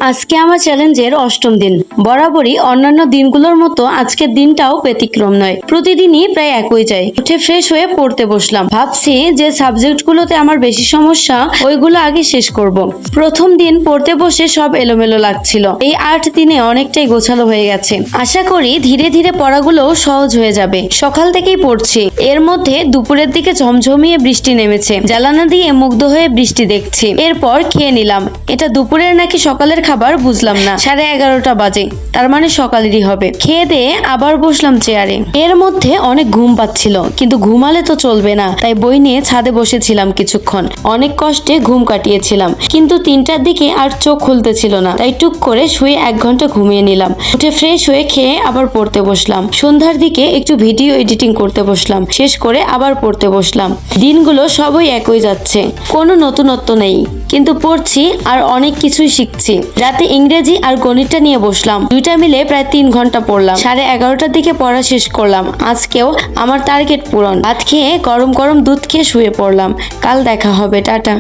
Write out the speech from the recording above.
আজকে আমার চ্যালেঞ্জের অষ্টম দিন। বরাবরই অন্যান্য দিনগুলোর মতো আজকের দিনটাও ব্যতিক্রম নয়। প্রতিদিনই প্রায় একই যায়। উঠে ফ্রেশ হয়ে পড়তে বসলাম। ভাবছি যে সাবজেক্টগুলোতে আমার বেশি সমস্যা ওইগুলো আগে শেষ করব। প্রথম দিন পড়তে বসে সব এলোমেলো লাগছিল। এই 8 দিনে অনেকটাই গোছালো হয়ে গেছে। আশা করি ধীরে ধীরে পড়াগুলো সহজ হয়ে যাবে। সকাল থেকেই পড়ছি। এর মধ্যে দুপুরের দিকে ঝমঝমিয়ে বৃষ্টি নেমেছে। জানালা দিয়ে মুগ্ধ হয়ে বৃষ্টি দেখছি। এরপর খেয়ে নিলাম। এটা দুপুরের নাকি সকালের খাবার বুঝলাম না। 11:30 বাজে, তার মানে সকালেরই হবে। খেয়ে দিয়ে আবার বসলাম চেয়ারে। এর মধ্যে অনেক ঘুম পাচ্ছিল, কিন্তু ঘুমালে তো চলবে না, তাই বই নিয়ে ছাদে বসেছিলাম কিছুক্ষণ। অনেক কষ্টে ঘুম কাটিয়েছিলাম, কিন্তু 3টার দিকে আর চোখ খুলতেছিল না, তাই টুক করে শুয়ে 1 ঘন্টা ঘুমিয়ে নিলাম। উঠে ফ্রেশ হয়ে খেয়ে আবার পড়তে বসলাম। সন্ধ্যার দিকে একটু ভিডিও এডিটিং করতে বসলাম। শেষ করে আবার পড়তে বসলাম। দিনগুলো সবই একই যাচ্ছে, কোনো নতুনত্ব নেই, কিন্তু পড়ছি আর অনেক কিছুই শিখছি। রাতে ইংরেজি আর গণিতটা নিয়ে বসলাম। দুইটা মিলে প্রায় 3 ঘন্টা পড়লাম। 11:30টার দিকে পড়া শেষ করলাম। আজকেও আমার টার্গেট পূরণ। ভাত খেয়ে গরম গরম দুধ খেয়ে শুয়ে পড়লাম। কাল দেখা হবে। টাটা।